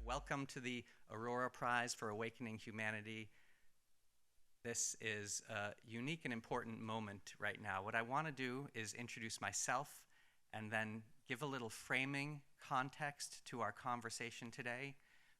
Welcome to the Aurora Prize for Awakening Humanity. This is a unique and important moment right now. What I want to do is introduce myself and then give a little framing context to our conversation today,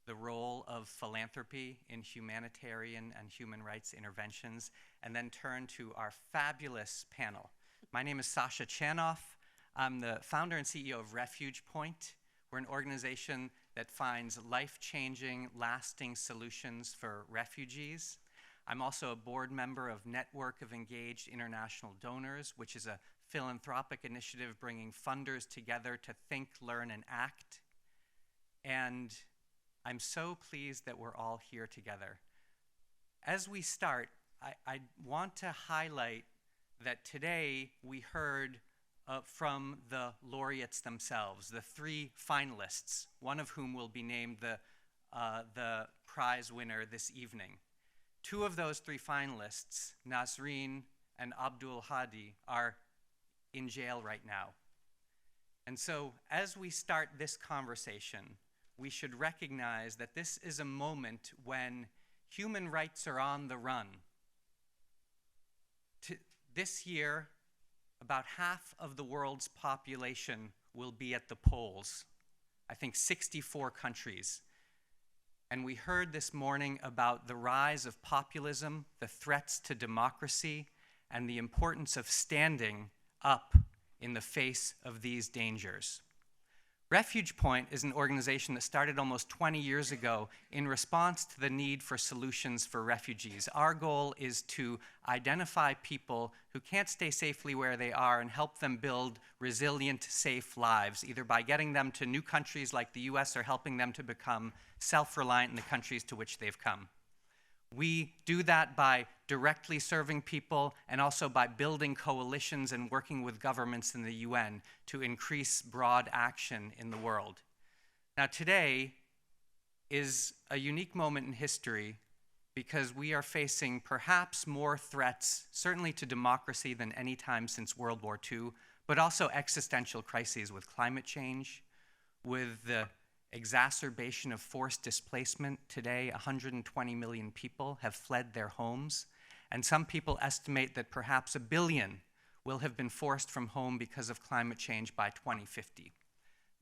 the role of philanthropy in humanitarian and human rights interventions, and then turn to our fabulous panel. My name is Sasha Chanoff. I'm the founder and CEO of RefugePoint. We're an organization that finds life-changing, lasting solutions for refugees. I'm also a board member of Network of Engaged International Donors, which is a philanthropic initiative bringing funders together to think, learn, and act. And I'm so pleased that we're all here together. As we start, I want to highlight that today we heard from the laureates themselves, the three finalists, one of whom will be named the prize winner this evening. Two of those three finalists, Nasreen and Abdul Hadi, are in jail right now. And so as we start this conversation, we should recognize that this is a moment when human rights are on the run. This year, about half of the world's population will be at the polls. I think 64 countries. And we heard this morning about the rise of populism, the threats to democracy, and the importance of standing up in the face of these dangers. RefugePoint is an organization that started almost 20 years ago in response to the need for solutions for refugees. Our goal is to identify people who can't stay safely where they are and help them build resilient, safe lives, either by getting them to new countries like the US or helping them to become self-reliant in the countries to which they've come. We do that by directly serving people and also by building coalitions and working with governments in the UN to increase broad action in the world. Now, today is a unique moment in history because we are facing perhaps more threats, certainly to democracy, than any time since World War II, but also existential crises with climate change, with the exacerbation of forced displacement. Today, 120 million people have fled their homes, and some people estimate that perhaps 1 billion will have been forced from home because of climate change by 2050.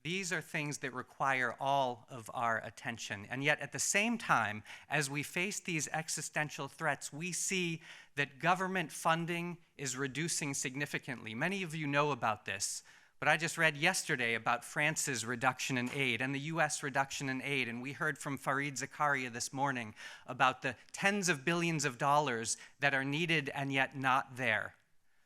These are things that require all of our attention, and yet at the same time, as we face these existential threats, we see that government funding is reducing significantly. Many of you know about this. But I just read yesterday about France's reduction in aid and the US reduction in aid, and we heard from Fareed Zakaria this morning about the tens of billions of dollars that are needed and yet not there.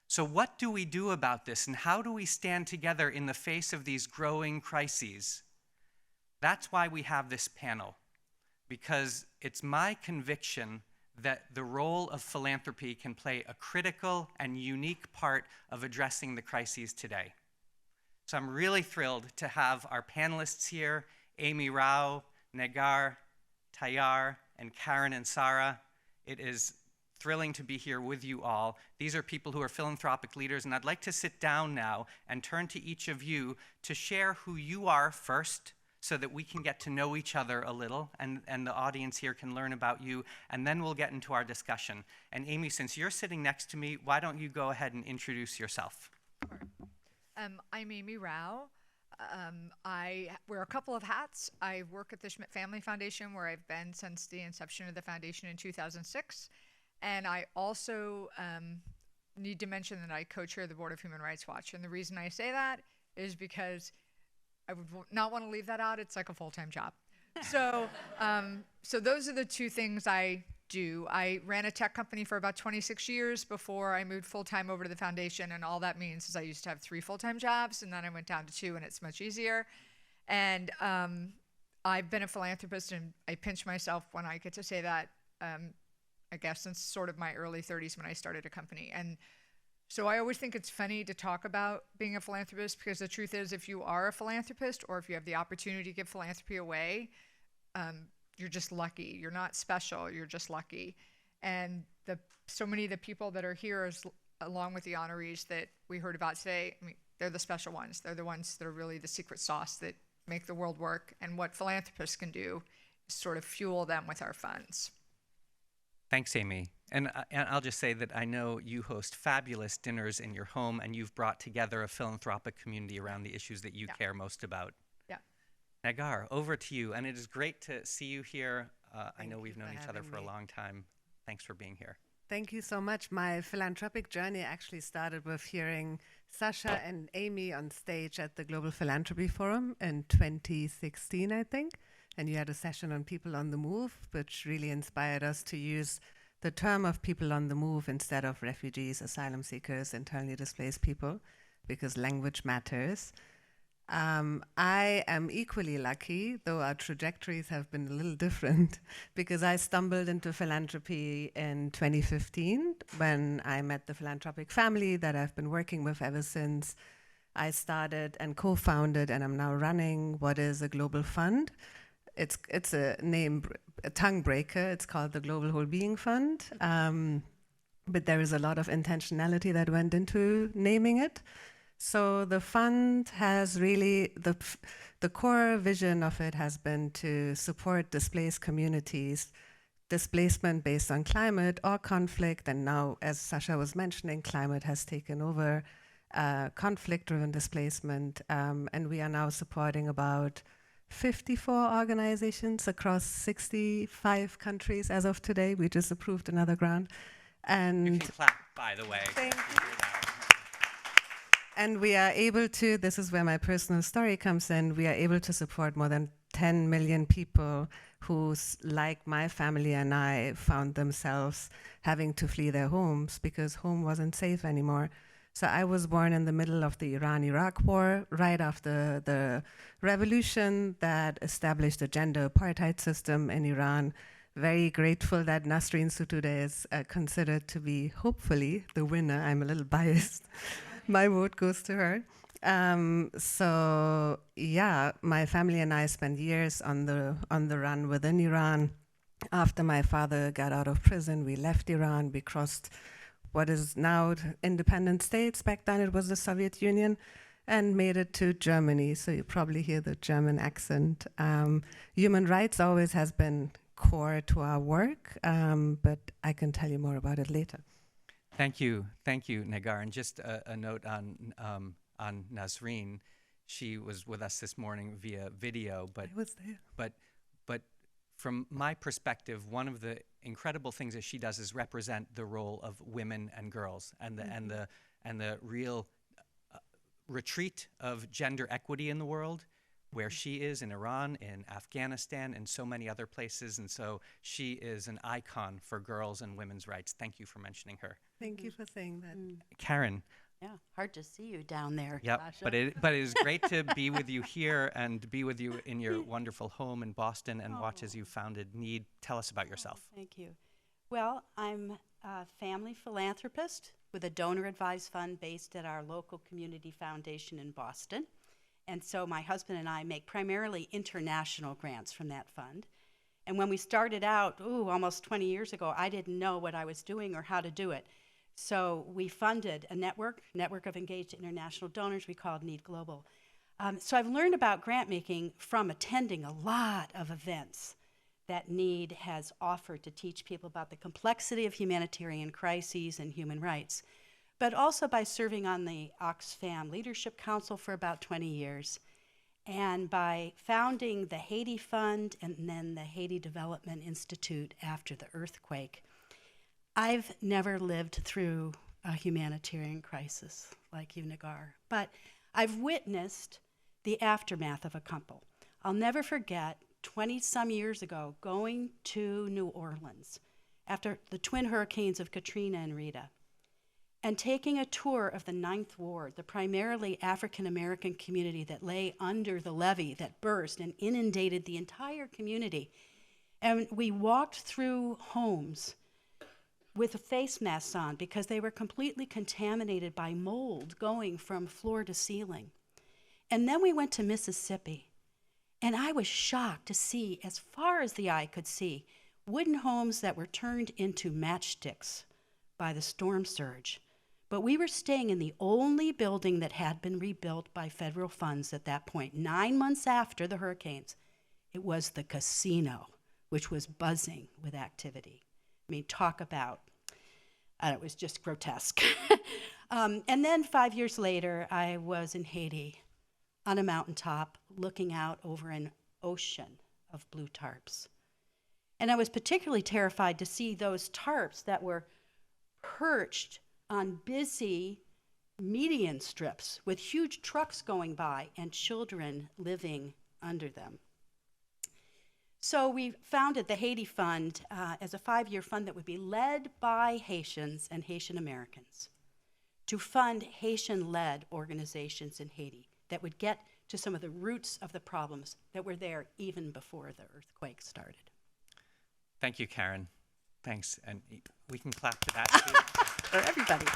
So what do we do about this, and how do we stand together in the face of these growing crises? That's why we have this panel, because it's my conviction that the role of philanthropy can play a critical and unique part of addressing the crises today. So I'm really thrilled to have our panelists here, Amy Rao, Negar Tayyar, and Karen Ansara. It is thrilling to be here with you all. These are people who are philanthropic leaders, and I'd like to sit down now and turn to each of you to share who you are first so that we can get to know each other a little, and the audience here can learn about you, and then we'll get into our discussion. And Amy, since you're sitting next to me, why don't you go ahead and introduce yourself? Sure. I'm Amy Rao. I wear a couple of hats. I work at the Schmidt Family Foundation, where I've been since the inception of the foundation in 2006. And I also need to mention that I co-chair the board of Human Rights Watch. And the reason I say that is because I would not want to leave that out. It's like a full-time job. So, so those are the two things I do. I ran a tech company for about 26 years before I moved full-time over to the foundation, and all that means is I used to have 3 full-time jobs, and then I went down to 2, and it's much easier. And I've been a philanthropist, and I pinch myself when I get to say that, I guess since sort of my early 30s when I started a company. And so I always think it's funny to talk about being a philanthropist, because the truth is, if you are a philanthropist or if you have the opportunity to give philanthropy away, you're just lucky. You're not special, you're just lucky. And so many of the people that are here, along with the honorees that we heard about today, I mean, they're the special ones. They're the ones that are really the secret sauce that make the world work, and what philanthropists can do is sort of fuel them with our funds. Thanks, Amy. And I'll just say that I know you host fabulous dinners in your home, and you've brought together a philanthropic community around the issues that you care most about. Yeah. Negar, over to you. And it is great to see you here. I know we've known each other for a me. long time. Thanks for being here. Thank you so much. My philanthropic journey actually started with hearing Sasha and Amy on stage at the Global Philanthropy Forum in 2016, I think. And you had a session on people on the move, which really inspired us to use the term of people on the move instead of refugees, asylum seekers, internally displaced people, because language matters. I am equally lucky, though our trajectories have been a little different, because I stumbled into philanthropy in 2015 when I met the philanthropic family that I've been working with ever since. I started and co-founded, and I'm now running what is a global fund. It's a tongue breaker. It's called the Global Whole Being Fund. But there is a lot of intentionality that went into naming it. So the fund has really, the core vision of it has been to support displaced communities, displacement based on climate or conflict. And now, as Sasha was mentioning, climate has taken over conflict-driven displacement. And we are now supporting about 54 organizations across 65 countries as of today. We just approved another grant. And you can clap, by the way. Thank you. And we are able to, this is where my personal story comes in, we are able to support more than 10 million people who, like my family and I, found themselves having to flee their homes because home wasn't safe anymore. So I was born in the middle of the Iran-Iraq war, right after the revolution that established a gender apartheid system in Iran. Very grateful that Nasreen Sotoudeh is considered to be, hopefully, the winner. I'm a little biased. My vote goes to her. So yeah, my family and I spent years on the run within Iran. After my father got out of prison, we left Iran. We crossed what is now independent states. Back then it was the Soviet Union, and made it to Germany. So you probably hear the German accent. Human rights always has been core to our work, but I can tell you more about it later. Thank you, Negar. And just a note on Nasreen. She was with us this morning via video, but I was there. But from my perspective, one of the incredible things that she does is represent the role of women and girls, and the real retreat of gender equity in the world, where she is in Iran, in Afghanistan, and so many other places. And so she is an icon for girls and women's rights. Thank you for mentioning her. Thank you for saying that. Karen. Yeah, hard to see you down there. Yep, Sasha. but it is great to be with you here and be with you in your wonderful home in Boston and watch as you founded NEID. Tell us about yourself. Thank you. Well, I'm a family philanthropist with a donor-advised fund based at our local community foundation in Boston. And so my husband and I make primarily international grants from that fund. And when we started out, almost 20 years ago, I didn't know what I was doing or how to do it. So we funded a network of engaged international donors we called NEID Global. So I've learned about grant making from attending a lot of events that NEID has offered to teach people about the complexity of humanitarian crises and human rights, but also by serving on the Oxfam Leadership Council for about 20 years, and by founding the Haiti Fund and then the Haiti Development Institute after the earthquake. I've never lived through a humanitarian crisis like you, Negar, but I've witnessed the aftermath of a couple. I'll never forget 20-some years ago going to New Orleans after the twin hurricanes of Katrina and Rita, and taking a tour of the 9th Ward, the primarily African-American community that lay under the levee that burst and inundated the entire community. And we walked through homes with face masks on because they were completely contaminated by mold going from floor to ceiling. And then we went to Mississippi, and I was shocked to see, as far as the eye could see, wooden homes that were turned into matchsticks by the storm surge, But we were staying in the only building that had been rebuilt by federal funds at that point, 9 months after the hurricanes. It was the casino, which was buzzing with activity. I mean, talk about, it was just grotesque. And then 5 years later, I was in Haiti on a mountaintop looking out over an ocean of blue tarps. And I was particularly terrified to see those tarps that were perched on busy median strips with huge trucks going by and children living under them. So we founded the Haiti Fund as a 5-year fund that would be led by Haitians and Haitian Americans to fund Haitian-led organizations in Haiti that would get to some of the roots of the problems that were there even before the earthquake started. Thank you, Karen. Thanks. And we can clap to that, too. For everybody.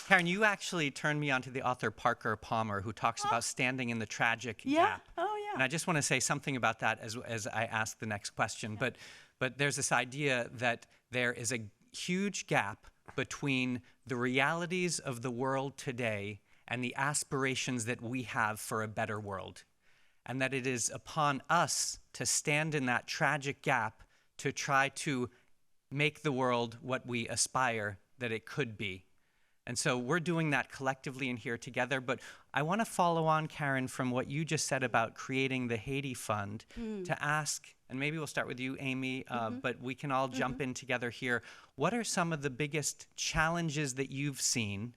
Karen, you actually turned me on to the author Parker Palmer, who talks about standing in the tragic gap. Oh, yeah. And I just want to say something about that as I ask the next question. Yeah. But there's this idea that there is a huge gap between the realities of the world today and the aspirations that we have for a better world. And that it is upon us to stand in that tragic gap to try to make the world what we aspire that it could be. And so we're doing that collectively in here together. But I want to follow on, Karen, from what you just said about creating the Haiti Fund to ask, and maybe we'll start with you, Amy, but we can all jump in together here. What are some of the biggest challenges that you've seen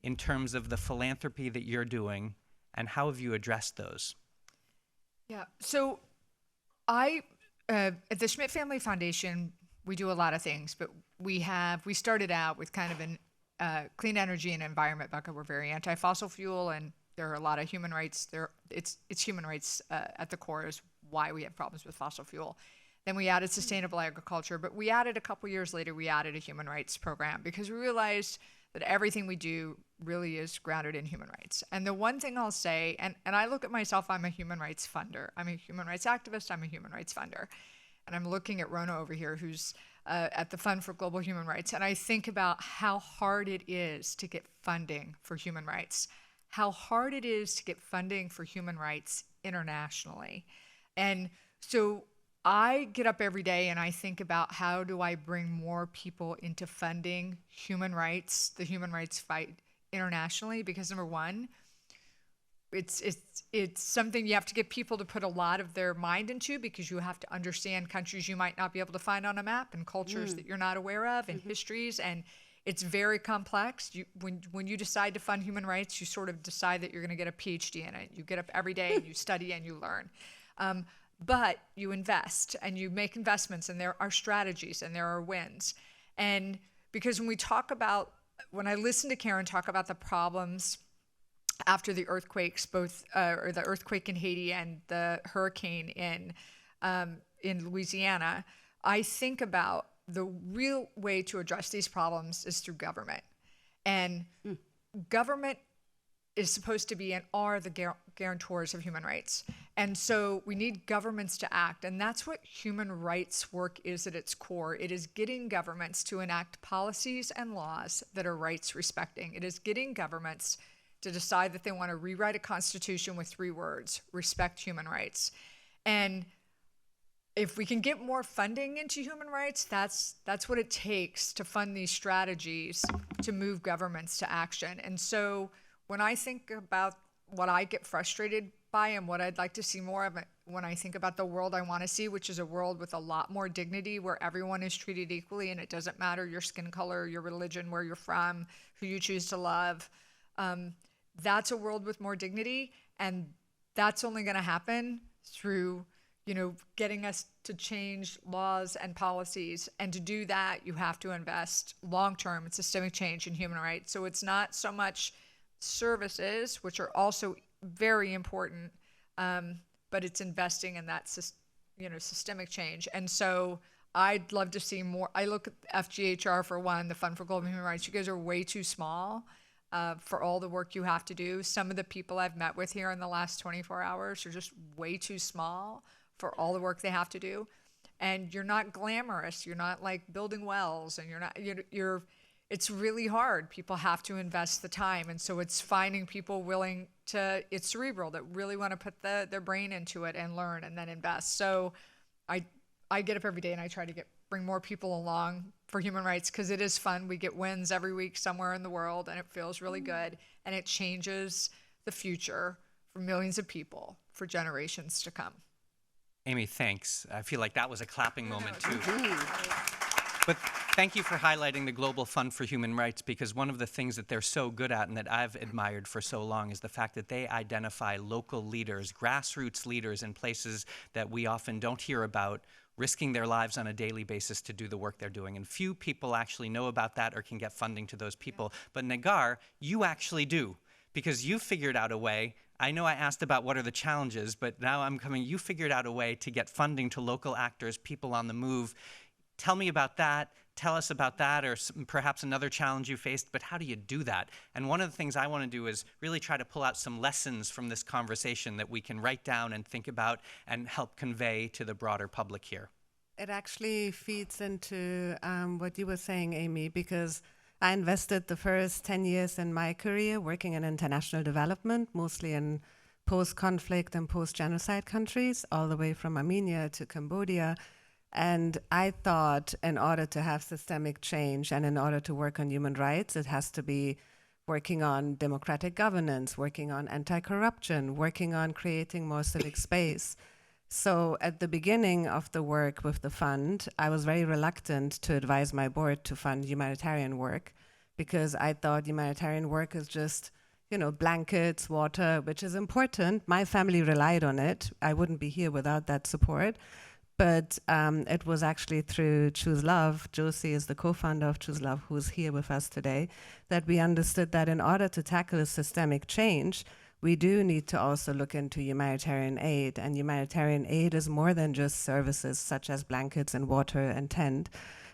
in terms of the philanthropy that you're doing, and how have you addressed those? Yeah, so at the Schmidt Family Foundation, we do a lot of things, but we started out with kind of an clean energy and environment bucket. We're very anti-fossil fuel, and there are a lot of human rights. It's human rights at the core is why we have problems with fossil fuel. Then we added sustainable agriculture, but we added a couple years later, we added a human rights program because we realized that everything we do really is grounded in human rights. And the one thing I'll say, and I look at myself, I'm a human rights funder. I'm a human rights activist, I'm a human rights funder. And I'm looking at Rona over here, who's at the Fund for Global Human Rights. And I think about how hard it is to get funding for human rights, how hard it is to get funding for human rights internationally. And so I get up every day and I think about how do I bring more people into funding human rights, the human rights fight internationally, because number one, it's something you have to get people to put a lot of their mind into, because you have to understand countries you might not be able to find on a map and cultures that you're not aware of and histories, and it's very complex. When you decide to fund human rights, you sort of decide that you're going to get a PhD in it. You get up every day and you study and you learn. But you invest and you make investments, and there are strategies and there are wins. And because when I listen to Karen talk about the problems after the earthquakes, both or the earthquake in Haiti and the hurricane in Louisiana, I think about the real way to address these problems is through government. And government is supposed to be and are the guarantors of human rights. And so we need governments to act. And that's what human rights work is at its core. It is getting governments to enact policies and laws that are rights respecting. It is getting governments to decide that they want to rewrite a constitution with 3 words: respect human rights. And if we can get more funding into human rights, that's what it takes to fund these strategies to move governments to action. And so when I think about what I get frustrated by and what I'd like to see more of, when I think about the world I want to see, which is a world with a lot more dignity, where everyone is treated equally and it doesn't matter your skin color, your religion, where you're from, who you choose to love, that's a world with more dignity. And that's only going to happen through getting us to change laws and policies. And to do that, you have to invest long-term in systemic change in human rights. So it's not so much services, which are also very important, but it's investing in that systemic change. And so I'd love to see more. I look at FGHR for one, the Fund for Global Human Rights. You guys are way too small for all the work you have to do. Some of the people I've met with here in the last 24 hours are just way too small for all the work they have to do. And you're not glamorous. You're not like building wells, and it's really hard. People have to invest the time. And so it's finding people willing to, it's cerebral, that really want to put their brain into it and learn and then invest. So I get up every day and I try to bring more people along for human rights, because it is fun. We get wins every week somewhere in the world, and it feels really good. And it changes the future for millions of people for generations to come. Amy, thanks. I feel like that was a clapping moment too. But thank you for highlighting the Global Fund for Human Rights, because one of the things that they're so good at and that I've admired for so long is the fact that they identify local leaders, grassroots leaders in places that we often don't hear about, risking their lives on a daily basis to do the work they're doing. And few people actually know about that or can get funding to those people. But Negar, you actually do, because you figured out a way. I know I asked about what are the challenges, but now I'm coming, you figured out a way to get funding to local actors, people on the move. Tell me about that. Tell us about that, or perhaps another challenge you faced, but how do you do that? And one of the things I want to do is really try to pull out some lessons from this conversation that we can write down and think about and help convey to the broader public here. It actually feeds into what you were saying, Amy, because I invested the first 10 years in my career working in international development, mostly in post-conflict and post-genocide countries, all the way from Armenia to Cambodia. And I thought in order to have systemic change and in order to work on human rights, it has to be working on democratic governance, working on anti-corruption, working on creating more civic space. So at the beginning of the work with the fund, I was very reluctant to advise my board to fund humanitarian work, because I thought humanitarian work is just, blankets, water, which is important. My family relied on it. I wouldn't be here without that support. But it was actually through Choose Love, Josie is the co-founder of Choose Love, who's here with us today, that we understood that in order to tackle systemic change, we do need to also look into humanitarian aid. And humanitarian aid is more than just services such as blankets and water and tent.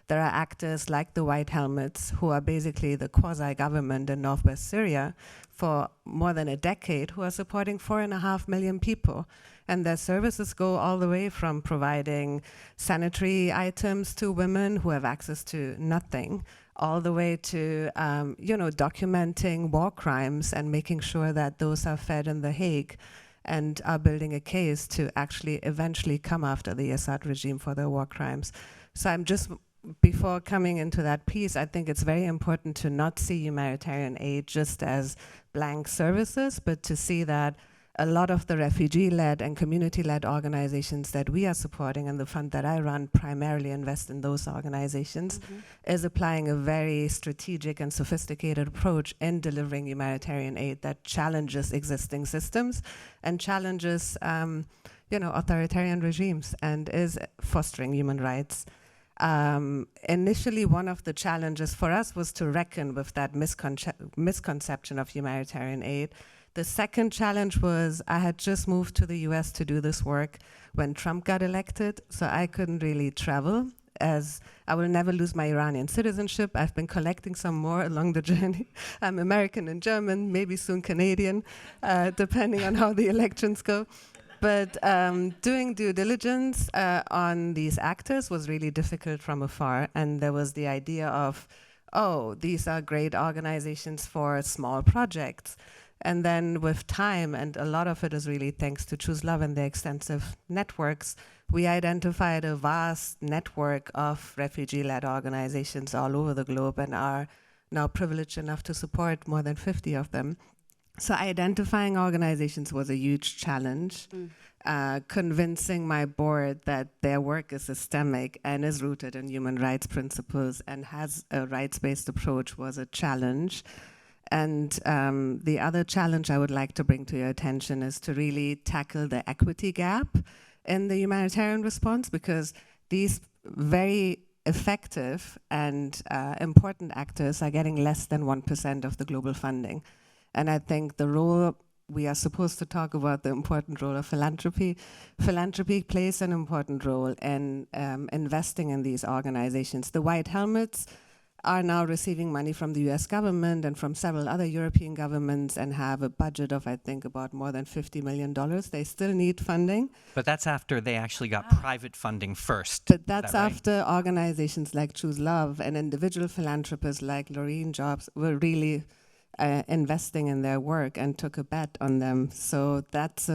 There are actors like the White Helmets, who are basically the quasi-government in northwest Syria for more than a decade, who are supporting 4.5 million people. And their services go all the way from providing sanitary items to women who have access to nothing, all the way to, documenting war crimes and making sure that those are fed in The Hague, and are building a case to actually eventually come after the Assad regime for their war crimes. So before coming into that piece, I think it's very important to not see humanitarian aid just as blank services, but to see that a lot of the refugee-led and community-led organizations that we are supporting, and the fund that I run primarily invest in those organizations, is applying a very strategic and sophisticated approach in delivering humanitarian aid that challenges existing systems and challenges authoritarian regimes and is fostering human rights. Initially, one of the challenges for us was to reckon with that misconception of humanitarian aid. The second challenge was I had just moved to the US to do this work when Trump got elected, so I couldn't really travel, as I will never lose my Iranian citizenship. I've been collecting some more along the journey. I'm American and German, maybe soon Canadian, depending on how the elections go. But doing due diligence on these actors was really difficult from afar, and there was the idea of, these are great organizations for small projects. And then with time, and a lot of it is really thanks to Choose Love and their extensive networks, we identified a vast network of refugee-led organizations all over the globe, and are now privileged enough to support more than 50 of them. So identifying organizations was a huge challenge. Convincing my board that their work is systemic and is rooted in human rights principles and has a rights-based approach was a challenge. And the other challenge I would like to bring to your attention is to really tackle the equity gap in the humanitarian response, because these very effective and important actors are getting less than 1% of the global funding. And I think the role, we are supposed to talk about the important role of philanthropy. Philanthropy plays an important role in investing in these organizations. The White Helmets are now receiving money from the US government and from several other European governments and have a budget of, I think, about more than $50 million. They still need funding. But that's after they actually got private funding first. But Is that's that right? after organizations like Choose Love and individual philanthropists like Laureen Jobs were really investing in their work and took a bet on them. So that's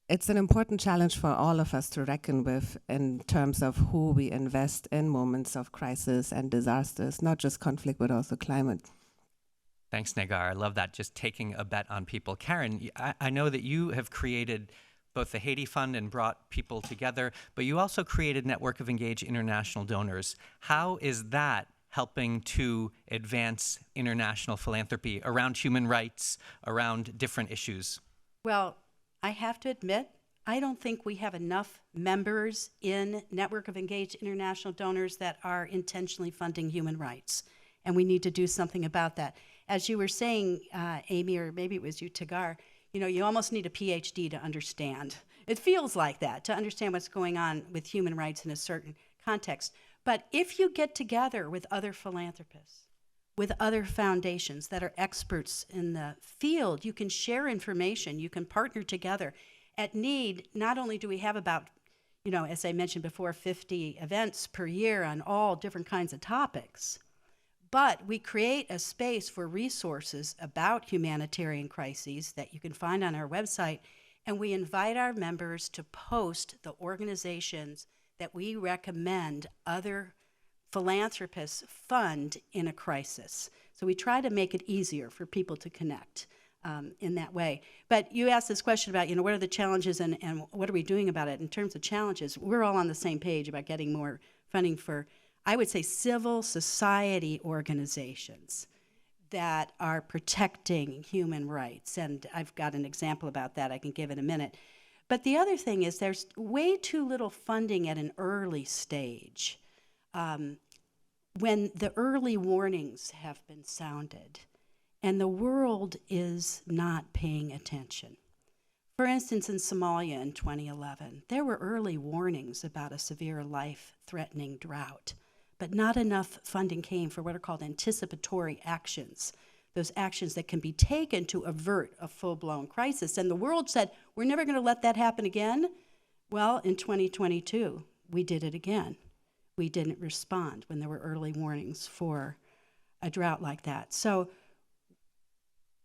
it's an important challenge for all of us to reckon with in terms of who we invest in moments of crisis and disasters, not just conflict, but also climate. Thanks, Negar. I love that, just taking a bet on people. Karen, I know that you have created both the Haiti Fund and brought people together, but you also created Network of Engaged International Donors. How is that helping to advance international philanthropy around human rights, around different issues? Well, I have to admit, I don't think we have enough members in Network of Engaged International Donors that are intentionally funding human rights, and we need to do something about that. As you were saying, Amy, or maybe it was you, Tagar, you almost need a PhD to understand. It feels like that, to understand what's going on with human rights in a certain context. But if you get together with other philanthropists, with other foundations that are experts in the field, you can share information, you can partner together. At NEID, not only do we have about, as I mentioned before, 50 events per year on all different kinds of topics, but we create a space for resources about humanitarian crises that you can find on our website, and we invite our members to post the organizations that we recommend other philanthropists fund in a crisis. So we try to make it easier for people to connect in that way. But you asked this question about, what are the challenges and what are we doing about it? In terms of challenges, we're all on the same page about getting more funding for, I would say, civil society organizations that are protecting human rights. And I've got an example about that I can give in a minute. But the other thing is there's way too little funding at an early stage. When the early warnings have been sounded and the world is not paying attention. For instance, in Somalia in 2011, there were early warnings about a severe life-threatening drought, but not enough funding came for what are called anticipatory actions, those actions that can be taken to avert a full-blown crisis. And the world said, we're never going to let that happen again. Well, in 2022, we did it again. We didn't respond when there were early warnings for a drought like that. So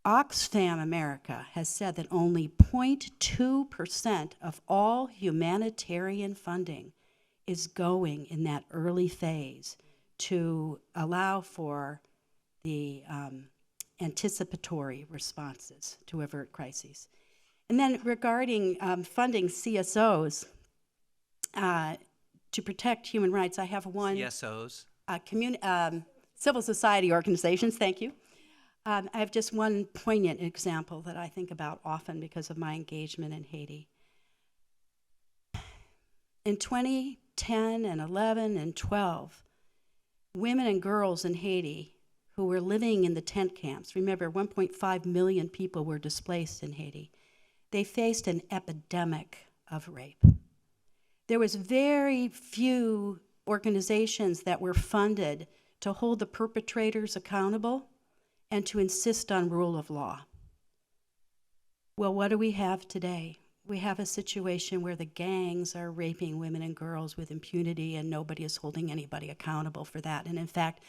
Oxfam America has said that only 0.2% of all humanitarian funding is going in that early phase to allow for the anticipatory responses to avert crises. And then regarding funding CSOs, to protect human rights, I have one. CSOs? Civil society organizations, thank you. I have just one poignant example that I think about often because of my engagement in Haiti. In 2010 and 11 and 12, women and girls in Haiti who were living in the tent camps, remember 1.5 million people were displaced in Haiti, they faced an epidemic of rape. There was very few organizations that were funded to hold the perpetrators accountable and to insist on rule of law. Well, what do we have today? We have a situation where the gangs are raping women and girls with impunity and nobody is holding anybody accountable for that. And in fact,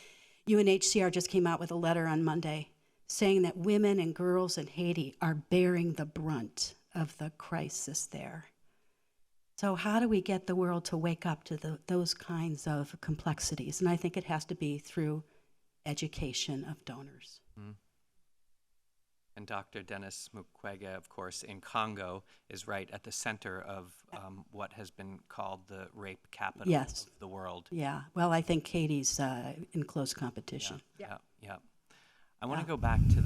UNHCR just came out with a letter on Monday saying that women and girls in Haiti are bearing the brunt of the crisis there. So how do we get the world to wake up to those kinds of complexities? And I think it has to be through education of donors. Mm. And Dr. Denis Mukwege, of course, in Congo, is right at the center of what has been called the rape capital of the world. Yeah, well, I think Haiti's in close competition. Yeah. I want to go back to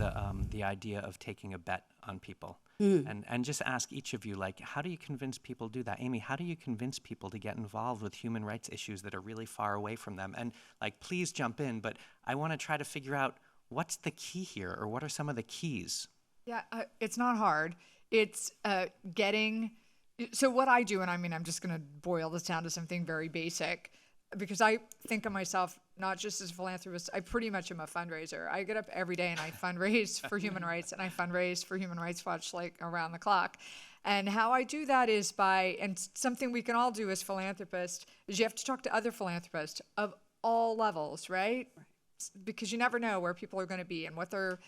the idea of taking a bet on people. And just ask each of you, how do you convince people to do that? Amy, how do you convince people to get involved with human rights issues that are really far away from them? And please jump in, but I want to try to figure out what's the key here, or what are some of the keys? Yeah, it's not hard. It's so what I do, and I'm just going to boil this down to something very basic, because I think of myself not just as a philanthropist, I pretty much am a fundraiser. I get up every day and I fundraise for human rights, and I fundraise for Human Rights Watch like around the clock. And how I do that is by, and something we can all do as philanthropists, is you have to talk to other philanthropists of all levels, right? Because you never know where people are going to be and what their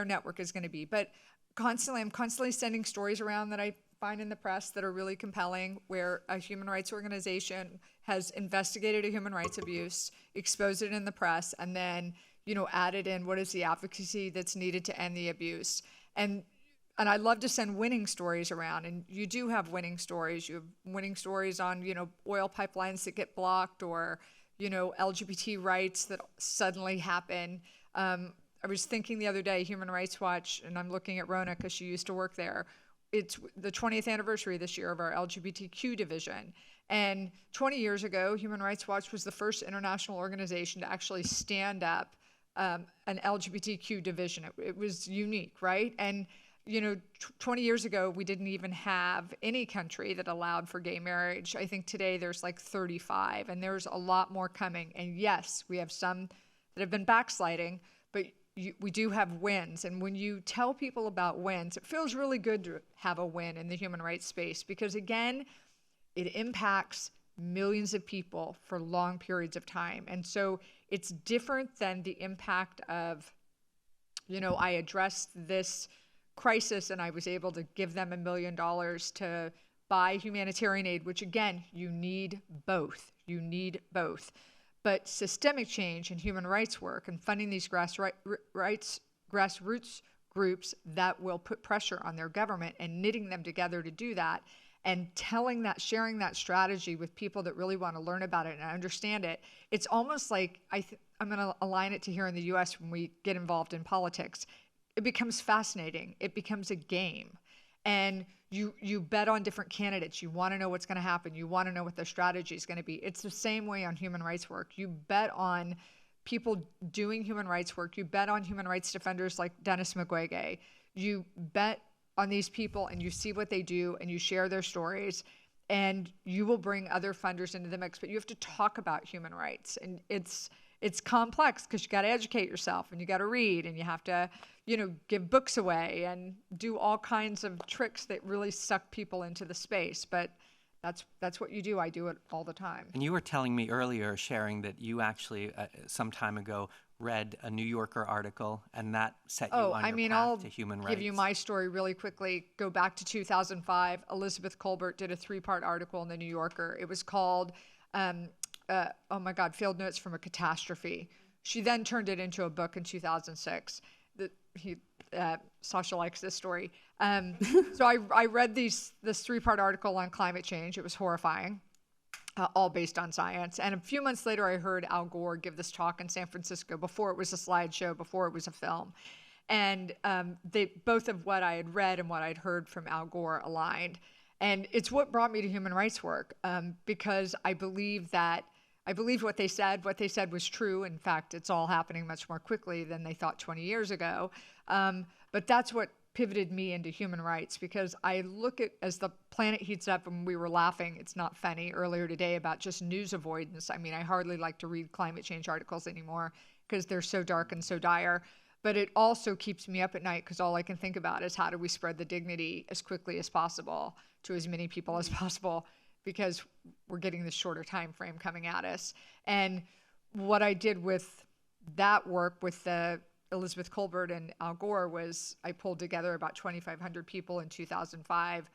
network is going to be. But I'm constantly sending stories around that I find in the press that are really compelling, where a human rights organization has investigated a human rights abuse, exposed it in the press, and then, added in what is the advocacy that's needed to end the abuse. And I love to send winning stories around, and you do have winning stories. You have winning stories on, oil pipelines that get blocked, or, LGBT rights that suddenly happen. I was thinking the other day, Human Rights Watch, and I'm looking at Rona because she used to work there. It's the 20th anniversary this year of our LGBTQ division. And 20 years ago, Human Rights Watch was the first international organization to actually stand up an LGBTQ division. It was unique, right? And 20 years ago, we didn't even have any country that allowed for gay marriage. I think today there's like 35, and there's a lot more coming. And yes, we have some that have been backsliding, but we do have wins. And when you tell people about wins, it feels really good to have a win in the human rights space, because again, it impacts millions of people for long periods of time. And so it's different than the impact of, I addressed this crisis and I was able to give them $1 million to buy humanitarian aid, which again, you need both. You need both. But systemic change in human rights work and funding these grassroots groups that will put pressure on their government and knitting them together to do that, and sharing that strategy with people that really want to learn about it and understand it. It's almost like, I'm going to align it to here in the US when we get involved in politics. It becomes fascinating. It becomes a game. And you bet on different candidates. You want to know what's going to happen. You want to know what their strategy is going to be. It's the same way on human rights work. You bet on people doing human rights work. You bet on human rights defenders like Dennis Mukwege. You bet on these people and you see what they do and you share their stories, and you will bring other funders into the mix. But you have to talk about human rights, and it's complex because you got to educate yourself and you got to read and you have to, give books away and do all kinds of tricks that really suck people into the space. But that's what you do. I do it all the time. And you were telling me earlier, sharing that you actually some time ago read a New Yorker article, and that set you on your path to human rights. I'll give you my story really quickly. Go back to 2005. Elizabeth Colbert did a 3-part article in the New Yorker. It was called Field Notes from a Catastrophe. She then turned it into a book in 2006. Sasha likes this story. So I read this 3-part article on climate change. It was horrifying, all based on science. And a few months later, I heard Al Gore give this talk in San Francisco before it was a slideshow, before it was a film. And both of what I had read and what I'd heard from Al Gore aligned. And it's what brought me to human rights work, because I believe what they said. What they said was true. In fact, it's all happening much more quickly than they thought 20 years ago. But that's what pivoted me into human rights, because I look at, as the planet heats up, and we were laughing, it's not funny, earlier today about just news avoidance. I mean, I hardly like to read climate change articles anymore because they're so dark and so dire. But it also keeps me up at night because all I can think about is how do we spread the dignity as quickly as possible to as many people as possible, because we're getting this shorter time frame coming at us. And what I did with that work with the Elizabeth Colbert and Al Gore was I pulled together about 2,500 people in 2005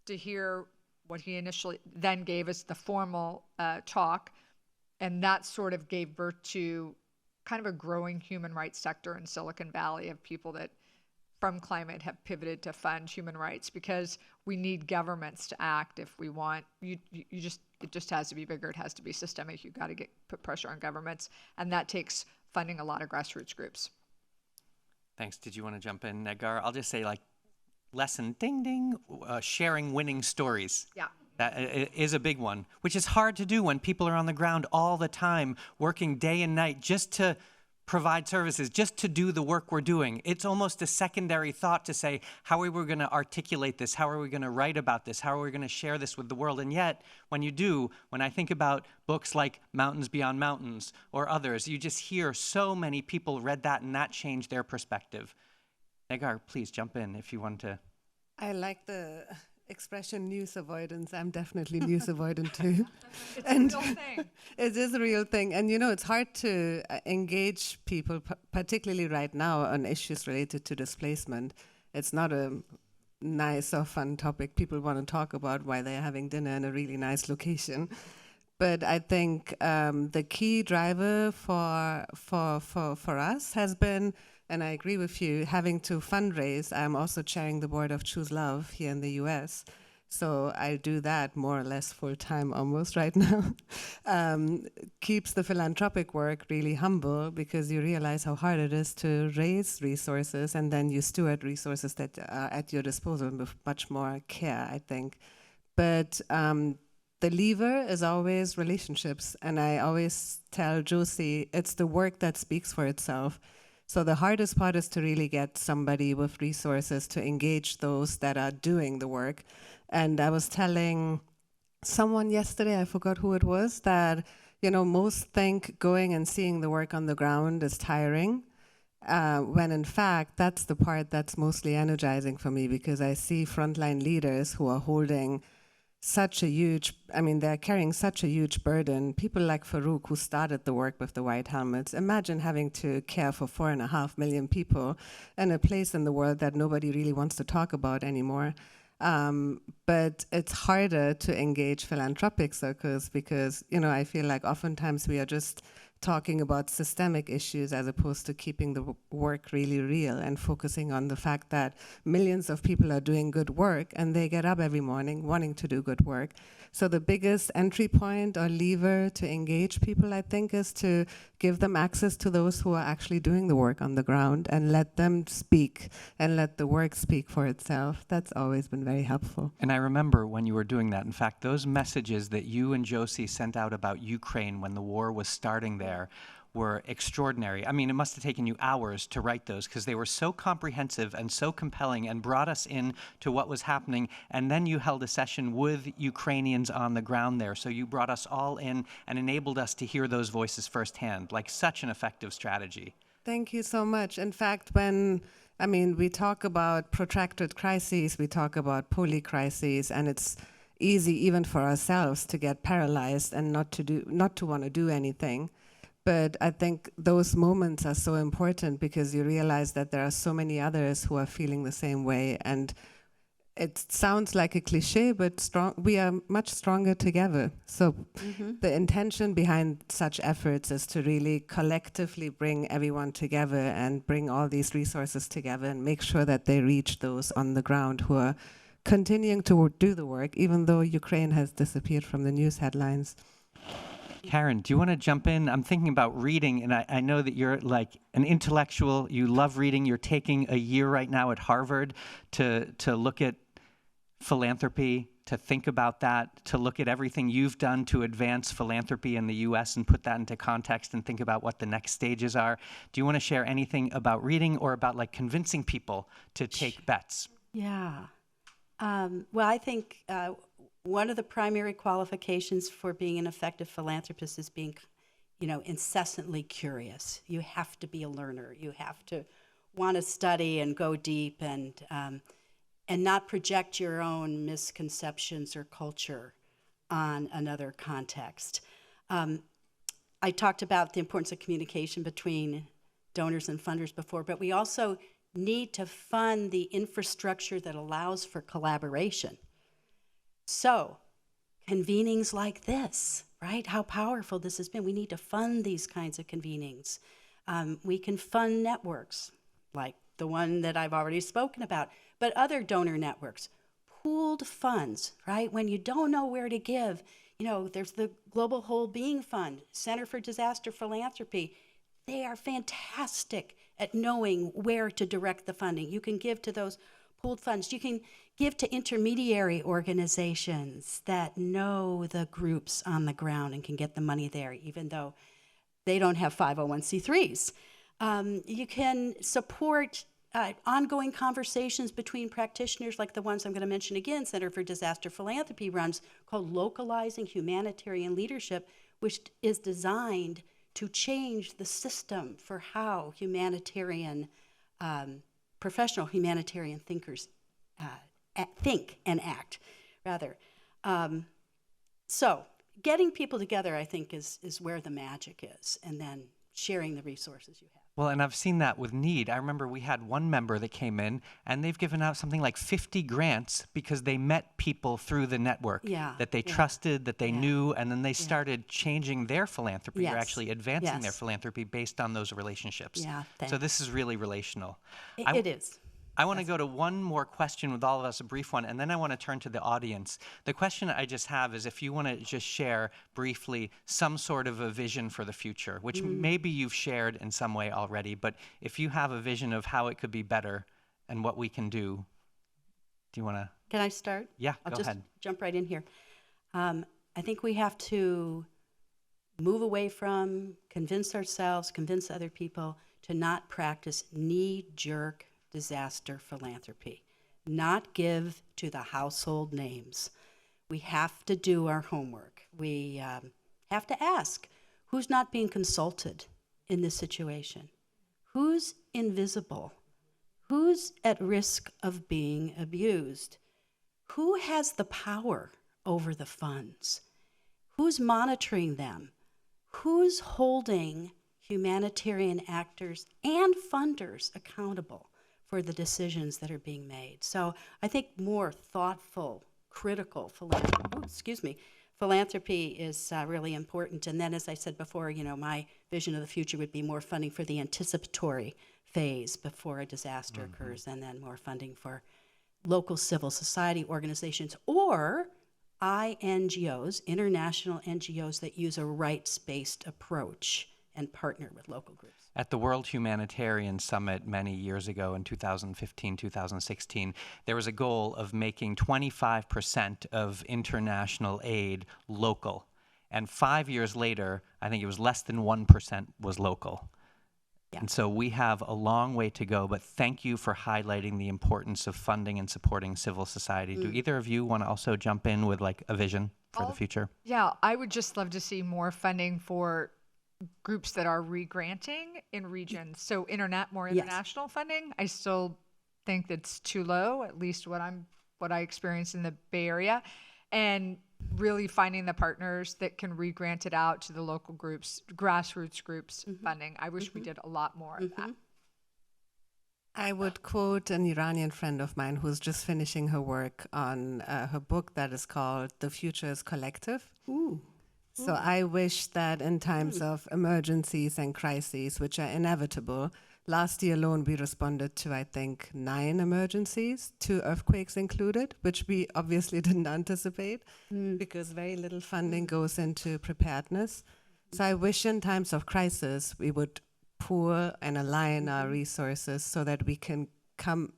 to hear what he initially then gave us the formal talk. And that sort of gave birth to kind of a growing human rights sector in Silicon Valley of people that from climate have pivoted to fund human rights, because we need governments to act if we want. It just has to be bigger. It has to be systemic. You've got to put pressure on governments, and that takes funding a lot of grassroots groups. Thanks. Did you want to jump in, Negar? I'll just say, lesson, ding, ding, sharing winning stories. Yeah. That is a big one, which is hard to do when people are on the ground all the time, working day and night just to provide services, just to do the work we're doing. It's almost a secondary thought to say, how are we going to articulate this? How are we going to write about this? How are we going to share this with the world? And yet, when you do, when I think about books like Mountains Beyond Mountains or others, you just hear so many people read that and that changed their perspective. Negar, please jump in if you want to. I like the expression news avoidance. I'm definitely news avoidant too. It's a real thing. It is a real thing. And, you know, it's hard to engage people, particularly right now, on issues related to displacement. It's not a nice or fun topic people want to talk about while they're having dinner in a really nice location. But I think the key driver for us has been, and I agree with you, having to fundraise. I'm also chairing the board of Choose Love here in the US. So I do that more or less full-time almost right now. Keeps the philanthropic work really humble because you realize how hard it is to raise resources, and then you steward resources that are at your disposal with much more care, I think. But the lever is always relationships. And I always tell Josie, it's the work that speaks for itself. So the hardest part is to really get somebody with resources to engage those that are doing the work. And I was telling someone yesterday, I forgot who it was, that, you know, most think going and seeing the work on the ground is tiring, when in fact, that's the part that's mostly energizing for me, because I see frontline leaders who are holding such a huge, they're carrying such a huge burden. People like Farouk, who started the work with the white helmets. Imagine having to care for 4.5 million people in a place in the world that nobody really wants to talk about anymore. But it's harder to engage philanthropic circles because, you know, I feel like oftentimes we are just talking about systemic issues as opposed to keeping the work really real and focusing on the fact that millions of people are doing good work and they get up every morning wanting to do good work. So the biggest entry point or lever to engage people, I think, is to give them access to those who are actually doing the work on the ground and let them speak and let the work speak for itself. That's always been very helpful. And I remember when you were doing that, in fact, those messages that you and Josie sent out about Ukraine when the war was starting there were extraordinary. I mean, it must have taken you hours to write those because they were so comprehensive and so compelling and brought us in to what was happening. And then you held a session with Ukrainians on the ground there. So you brought us all in and enabled us to hear those voices firsthand, like such an effective strategy. Thank you so much. In fact, when we talk about protracted crises, we talk about poly-crises, and it's easy even for ourselves to get paralyzed and not to want to do anything. But I think those moments are so important because you realize that there are so many others who are feeling the same way. And it sounds like a cliche, but we are much stronger together. So the intention behind such efforts is to really collectively bring everyone together and bring all these resources together and make sure that they reach those on the ground who are continuing to do the work, even though Ukraine has disappeared from the news headlines. Karen, do you want to jump in? I'm thinking about reading, and I know that you're like an intellectual. You love reading. You're taking a year right now at Harvard to look at philanthropy, to think about that, to look at everything you've done to advance philanthropy in the U.S. and put that into context and think about what the next stages are. Do you want to share anything about reading or about like convincing people to take bets? Yeah. Well, I think one of the primary qualifications for being an effective philanthropist is being, incessantly curious. You have to be a learner. You have to want to study and go deep and not project your own misconceptions or culture on another context. I talked about the importance of communication between donors and funders before, but we also need to fund the infrastructure that allows for collaboration. So, convenings like this, right? How powerful this has been. We need to fund these kinds of convenings. We can fund networks like the one that I've already spoken about, but other donor networks, pooled funds, right? When you don't know where to give, there's the Global Whole Being Fund, Center for Disaster Philanthropy. They are fantastic at knowing where to direct the funding. You can give to those pooled funds. You can give to intermediary organizations that know the groups on the ground and can get the money there, even though they don't have 501c3s. You can support ongoing conversations between practitioners like the ones I'm going to mention again, Center for Disaster Philanthropy runs, called Localizing Humanitarian Leadership, which is designed to change the system for how professional humanitarian thinkers think and act, rather. So getting people together, I think, is where the magic is, and then sharing the resources you have. Well, and I've seen that with NEID. I remember we had one member that came in, and they've given out something like 50 grants because they met people through the network that they trusted, that they knew, and then they started changing their philanthropy or actually advancing their philanthropy based on those relationships. So this is really relational. It is. I want to go to one more question with all of us, a brief one, and then I want to turn to the audience. The question I just have is if you want to just share briefly some sort of a vision for the future, which maybe you've shared in some way already, but if you have a vision of how it could be better and what we can do you want to? Can I start? Yeah, I'll go just ahead. jump right in here. I think we have to move away from, convince ourselves, convince other people to not practice knee-jerk disaster philanthropy, not give to the household names. We have to do our homework. We have to ask, who's not being consulted in this situation? Who's invisible? Who's at risk of being abused? Who has the power over the funds? Who's monitoring them? Who's holding humanitarian actors and funders accountable for the decisions that are being made? So I think more thoughtful, critical philanthropy is really important. And then, as I said before, my vision of the future would be more funding for the anticipatory phase before a disaster occurs, and then more funding for local civil society organizations or INGOs, international NGOs that use a rights-based approach and partner with local groups. At the World Humanitarian Summit many years ago in 2015, 2016, there was a goal of making 25% of international aid local. And 5 years later, I think it was less than 1% was local. Yeah. And so we have a long way to go, but thank you for highlighting the importance of funding and supporting civil society. Do either of you want to also jump in with like a vision for the future? Yeah, I would just love to see more funding for groups that are re-granting in regions. So more international funding. I still think that's too low, at least what I experienced in the Bay Area. And really finding the partners that can re-grant it out to the local groups, grassroots groups funding. I wish we did a lot more of that. I would quote an Iranian friend of mine who's just finishing her work on her book that is called The Future is Collective. Ooh. So I wish that in times of emergencies and crises, which are inevitable, last year alone we responded to, I think, 9 emergencies, 2 earthquakes included, which we obviously didn't anticipate because very little funding goes into preparedness. So I wish in times of crisis we would pool and align our resources so that we can come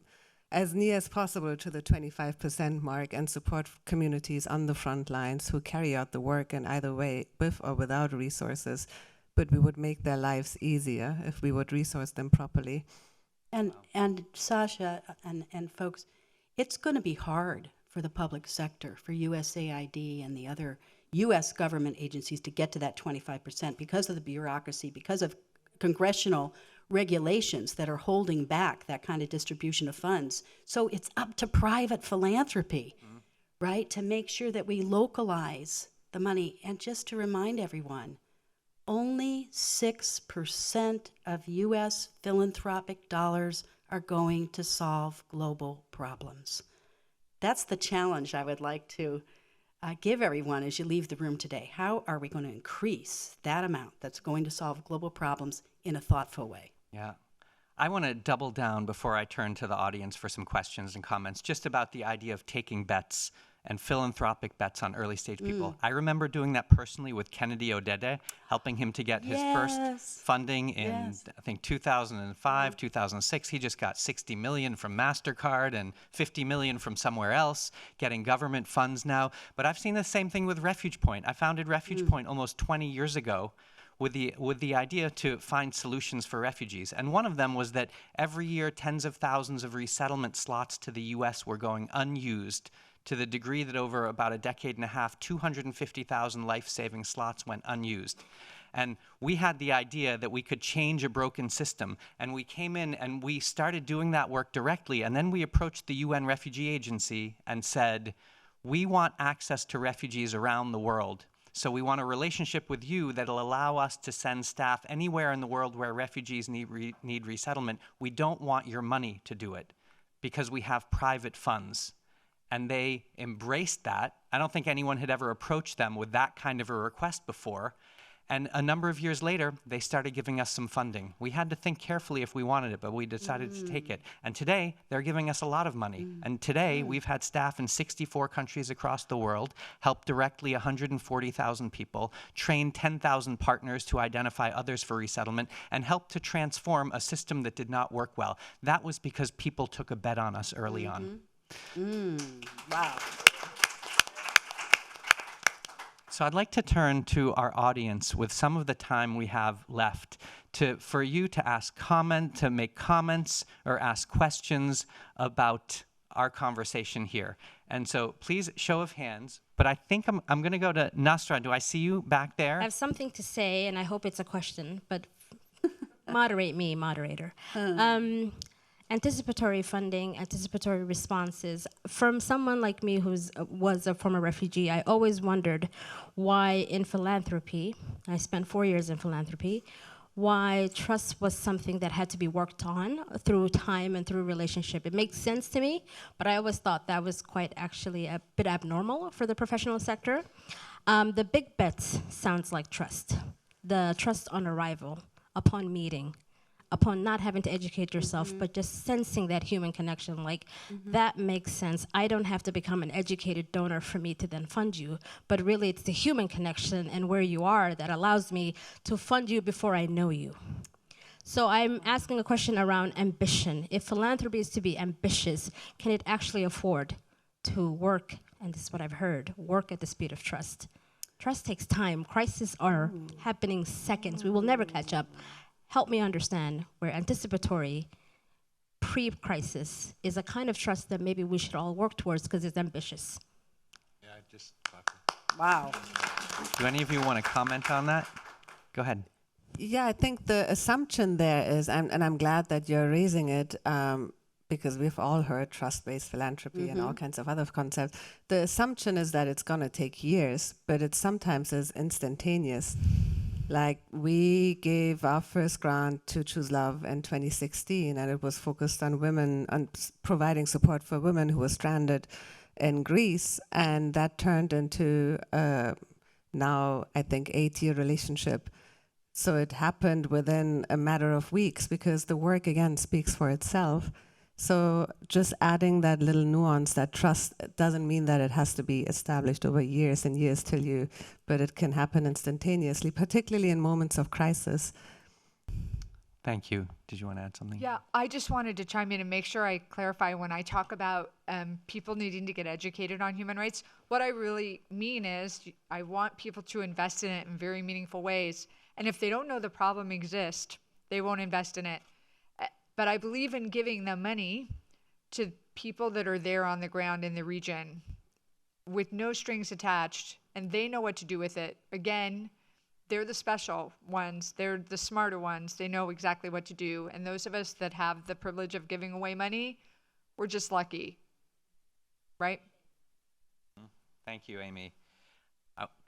as near as possible to the 25% mark and support communities on the front lines who carry out the work in either way, with or without resources. But we would make their lives easier if we would resource them properly. And Sasha and folks, it's going to be hard for the public sector, for USAID and the other U.S. government agencies to get to that 25% because of the bureaucracy, because of congressional regulations that are holding back that kind of distribution of funds. So it's up to private philanthropy, right, to make sure that we localize the money. And just to remind everyone, only 6% of U.S. philanthropic dollars are going to solve global problems. That's the challenge I would like to give everyone as you leave the room today. How are we going to increase that amount that's going to solve global problems in a thoughtful way? Yeah. I want to double down before I turn to the audience for some questions and comments just about the idea of taking bets and philanthropic bets on early stage people. I remember doing that personally with Kennedy Odede, helping him to get his first funding in, I think, 2005, 2006. He just got 60 million from MasterCard and 50 million from somewhere else, getting government funds now. But I've seen the same thing with RefugePoint. I founded RefugePoint almost 20 years ago with the idea to find solutions for refugees. And one of them was that every year, tens of thousands of resettlement slots to the US were going unused, to the degree that over about a decade and a half, 250,000 life-saving slots went unused. And we had the idea that we could change a broken system. And we came in and we started doing that work directly. And then we approached the UN Refugee Agency and said, we want access to refugees around the world. So we want a relationship with you that'll allow us to send staff anywhere in the world where refugees need resettlement. We don't want your money to do it because we have private funds. And they embraced that. I don't think anyone had ever approached them with that kind of a request before. And a number of years later, they started giving us some funding. We had to think carefully if we wanted it, but we decided to take it. And today, they're giving us a lot of money. And today, we've had staff in 64 countries across the world, help directly 140,000 people, train 10,000 partners to identify others for resettlement, and help to transform a system that did not work well. That was because people took a bet on us early on. Wow. So I'd like to turn to our audience with some of the time we have left for you to make comments or ask questions about our conversation here. And so please, show of hands, but I think I'm going to go to Nasra. Do I see you back there? I have something to say, and I hope it's a question, but moderate me, moderator. Anticipatory funding, anticipatory responses. From someone like me who was a former refugee, I always wondered why in philanthropy, I spent 4 years in philanthropy, why trust was something that had to be worked on through time and through relationship. It makes sense to me, but I always thought that was quite actually a bit abnormal for the professional sector. The big bets sounds like trust. The trust on arrival, upon meeting, upon not having to educate yourself, but just sensing that human connection, like that makes sense. I don't have to become an educated donor for me to then fund you, but really it's the human connection and where you are that allows me to fund you before I know you. So I'm asking a question around ambition. If philanthropy is to be ambitious, can it actually afford to work, and this is what I've heard, work at the speed of trust? Trust takes time. Crises are happening seconds. We will never catch up. Help me understand where anticipatory pre-crisis is a kind of trust that maybe we should all work towards because it's ambitious. Yeah, I just Wow. Do any of you want to comment on that? Go ahead. Yeah, I think the assumption there is, and I'm glad that you're raising it, because we've all heard trust-based philanthropy and all kinds of other concepts. The assumption is that it's going to take years, but it sometimes is instantaneous. Like, we gave our first grant to Choose Love in 2016, and it was focused on women, on providing support for women who were stranded in Greece, and that turned into now, I think, 8-year relationship. So it happened within a matter of weeks because the work, again, speaks for itself. So just adding that little nuance, that trust, doesn't mean that it has to be established over years and years but it can happen instantaneously, particularly in moments of crisis. Thank you. Did you want to add something? Yeah, I just wanted to chime in and make sure I clarify when I talk about people needing to get educated on human rights. What I really mean is I want people to invest in it in very meaningful ways. And if they don't know the problem exists, they won't invest in it. But I believe in giving the money to people that are there on the ground in the region with no strings attached, and they know what to do with it. Again, they're the special ones. They're the smarter ones. They know exactly what to do. And those of us that have the privilege of giving away money, we're just lucky, right? Thank you, Amy.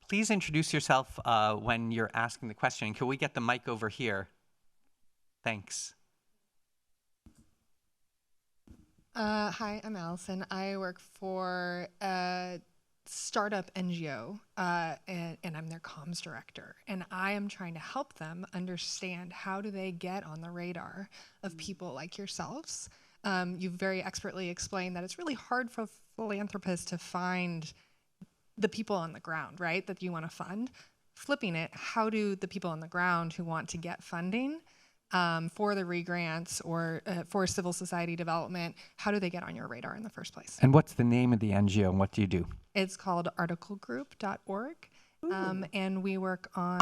Please introduce yourself when you're asking the question. Can we get the mic over here? Thanks. Hi, I'm Allison. I work for a startup NGO, and I'm their comms director. And I am trying to help them understand how do they get on the radar of people like yourselves. You've very expertly explained that it's really hard for philanthropist to find the people on the ground, right, that you want to fund. Flipping it, how do the people on the ground who want to get funding for the re-grants or for civil society development, how do they get on your radar in the first place? And what's the name of the NGO and what do you do? It's called articlegroup.org. And we work on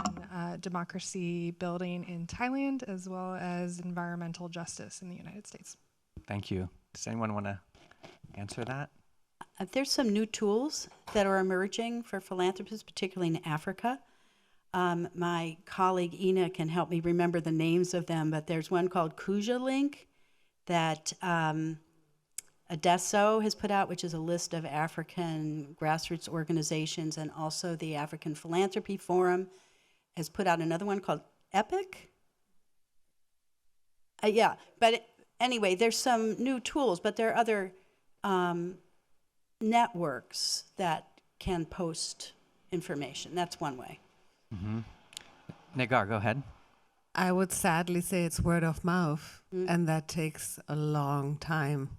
democracy building in Thailand as well as environmental justice in the United States. Thank you. Does anyone want to answer that? There's some new tools that are emerging for philanthropists, particularly in Africa. My colleague Ina can help me remember the names of them, but there's one called Kuja Link that Adesso has put out, which is a list of African grassroots organizations, and also the African Philanthropy Forum has put out another one called EPIC. Anyway, there's some new tools, but there are other networks that can post information. That's one way. Mm-hmm. Negar, go ahead. I would sadly say it's word of mouth, and that takes a long time.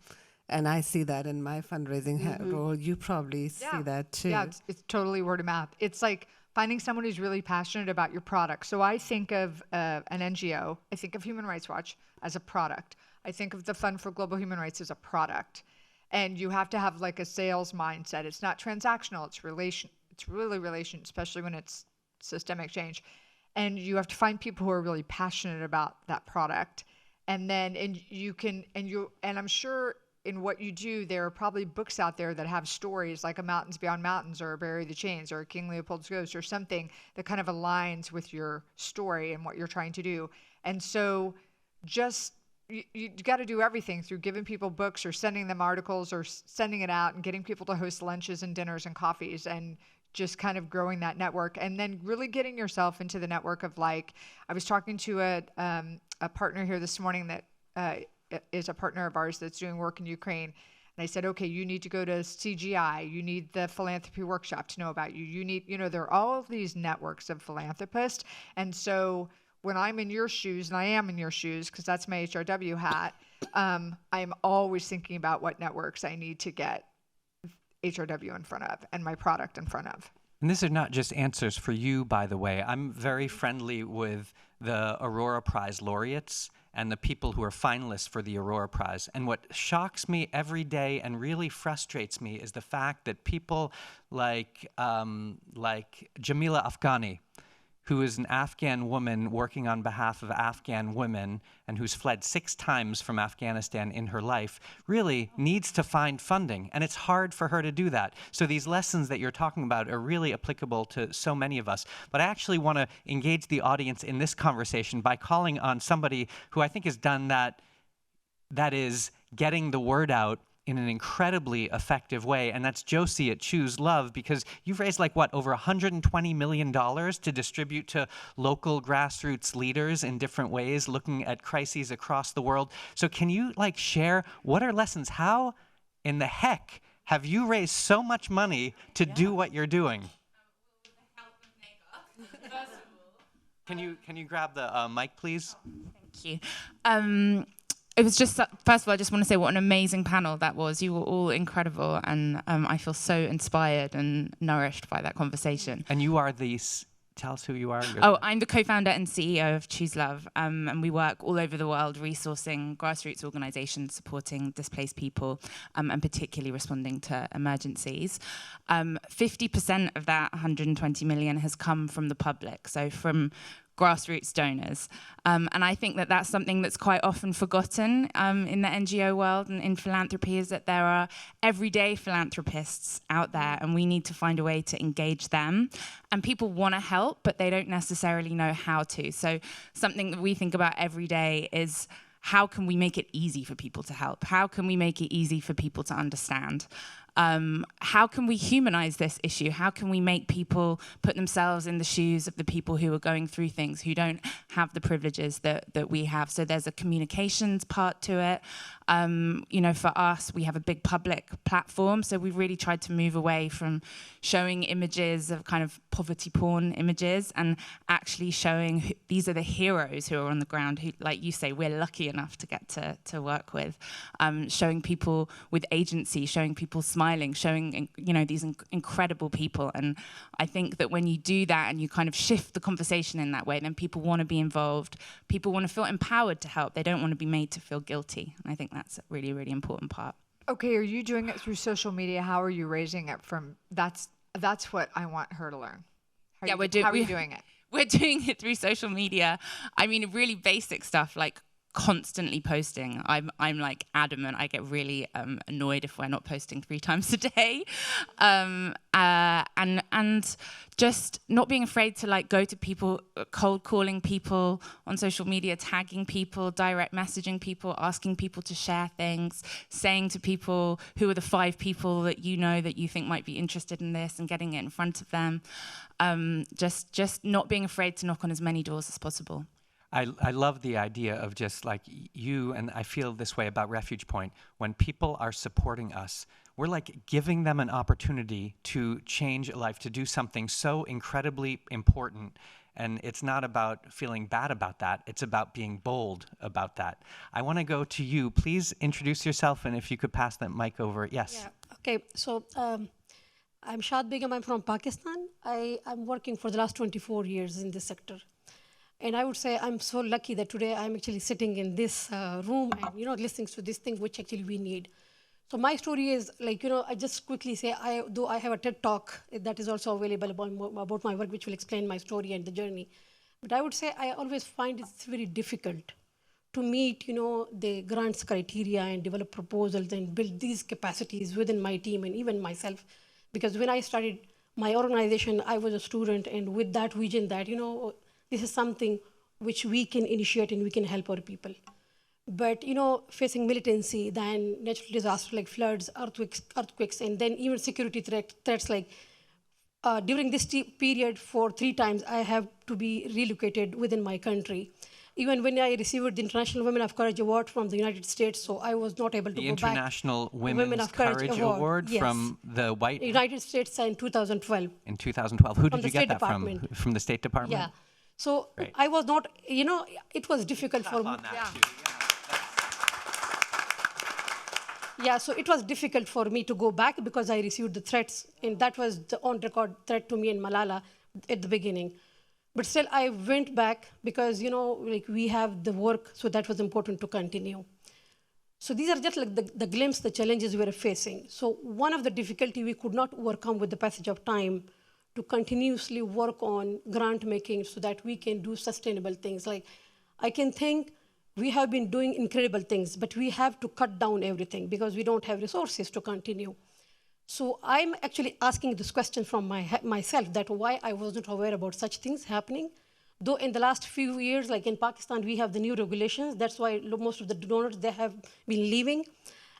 And I see that in my fundraising role. You probably see that too. Yeah, it's totally word of mouth. It's like finding someone who's really passionate about your product. So I think of an NGO, I think of Human Rights Watch as a product. I think of the Fund for Global Human Rights as a product. And you have to have like a sales mindset. It's not transactional, it's relation. It's really relation, especially when it's systemic change. And you have to find people who are really passionate about that product. And then I'm sure in what you do, there are probably books out there that have stories like A Mountains Beyond Mountains or Bury the Chains or King Leopold's Ghost or something that kind of aligns with your story and what you're trying to do. And so just you got to do everything through giving people books or sending them articles or sending it out and getting people to host lunches and dinners and coffees and just kind of growing that network, and then really getting yourself into the network of, like, I was talking to a partner here this morning that is a partner of ours that's doing work in Ukraine. And I said, okay, you need to go to CGI. You need the philanthropy workshop to know about you. You need, there are all of these networks of philanthropists. And so when I'm in your shoes, and I am in your shoes because that's my HRW hat, I'm always thinking about what networks I need to get HRW in front of and my product in front of. And these are not just answers for you, by the way. I'm very friendly with the Aurora Prize laureates and the people who are finalists for the Aurora Prize. And what shocks me every day and really frustrates me is the fact that people like Jamila Afghani, who is an Afghan woman working on behalf of Afghan women and who's fled 6 times from Afghanistan in her life, really needs to find funding. And it's hard for her to do that. So these lessons that you're talking about are really applicable to so many of us. But I actually want to engage the audience in this conversation by calling on somebody who I think has done that is getting the word out in an incredibly effective way, and that's Josie at Choose Love, because you've raised over $120 million to distribute to local grassroots leaders in different ways, looking at crises across the world. So can you share what are lessons? How in the heck have you raised so much money to do what you're doing? With the help of Negar, first of all. Can you grab the mic, please? Thank you. It was just, first of all, I just want to say what an amazing panel that was. You were all incredible, and I feel so inspired and nourished by that conversation. And you are tell us who you are. I'm the co-founder and CEO of Choose Love, and we work all over the world resourcing grassroots organizations supporting displaced people, and particularly responding to emergencies. 50% of that 120 million has come from the public, so from grassroots donors. And I think that that's something that's quite often forgotten in the NGO world and in philanthropy, is that there are everyday philanthropists out there, and we need to find a way to engage them. And people want to help, but they don't necessarily know how to. So something that we think about every day is, how can we make it easy for people to help? How can we make it easy for people to understand? How can we humanize this issue? How can we make people put themselves in the shoes of the people who are going through things, who don't have the privileges that we have? So there's a communications part to it. For us, we have a big public platform, so we've really tried to move away from showing images of kind of poverty porn images and actually showing these are the heroes who are on the ground, who, like you say, we're lucky enough to get to work with. Showing people with agency, showing people smiling, smiling, showing, you know, these incredible people. And I think that when you do that and you kind of shift the conversation in that way, then people want to be involved. People want to feel empowered to help. They don't want to be made to feel guilty. And I think that's a really, really important part. Okay, are you doing it through social media? How are you raising it from? That's what I want her to learn. How are you doing it? We're doing it through social media. I mean, really basic stuff like constantly posting. I'm like adamant. I get really annoyed if we're not posting 3 times a day, and just not being afraid to like go to people, cold calling people on social media, tagging people, direct messaging people, asking people to share things, saying to people who are the 5 people that you know that you think might be interested in this, and getting it in front of them. Just not being afraid to knock on as many doors as possible. I love the idea of just like you, and I feel this way about RefugePoint. When people are supporting us, we're like giving them an opportunity to change a life, to do something so incredibly important. And it's not about feeling bad about that. It's about being bold about that. I want to go to you. Please introduce yourself, and if you could pass that mic over. Yes. Yeah. Okay. So I'm Shad Begum. I'm from Pakistan. I'm working for the last 24 years in this sector. And I would say I'm so lucky that today I'm actually sitting in this room and, you know, listening to this thing which actually we need. So my story is like, you know, I just quickly say, though I have a TED talk that is also available about my work, which will explain my story and the journey. But I would say I always find it's very difficult to meet, you know, the grants criteria and develop proposals and build these capacities within my team and even myself. Because when I started my organization, I was a student, and with that vision that, you know, this is something which we can initiate and we can help our people. But, you know, facing militancy, then natural disasters like floods, earthquakes, and then even security threats like during this period for 3 times, I have to be relocated within my country. Even when I received the International Women of Courage Award from the United States, so I was not able to go back. The International Women of Courage Award yes. from the United States in 2012. In 2012. Who did you get that Department. from? From the State Department? Yeah. So Great. I was not, you know, it was difficult for me. Yeah, so it was difficult for me to go back because I received the threats, and that was the on-record threat to me and Malala at the beginning. But still, I went back because, you know, like we have the work, so that was important to continue. So these are just like the glimpse, the challenges we were facing. So one of the difficulty we could not overcome with the passage of time to continuously work on grant making so that we can do sustainable things. Like I can think we have been doing incredible things, but we have to cut down everything because we don't have resources to continue. So I'm actually asking this question from myself that why I wasn't aware about such things happening. Though in the last few years, like in Pakistan, we have the new regulations. That's why most of the donors, they have been leaving.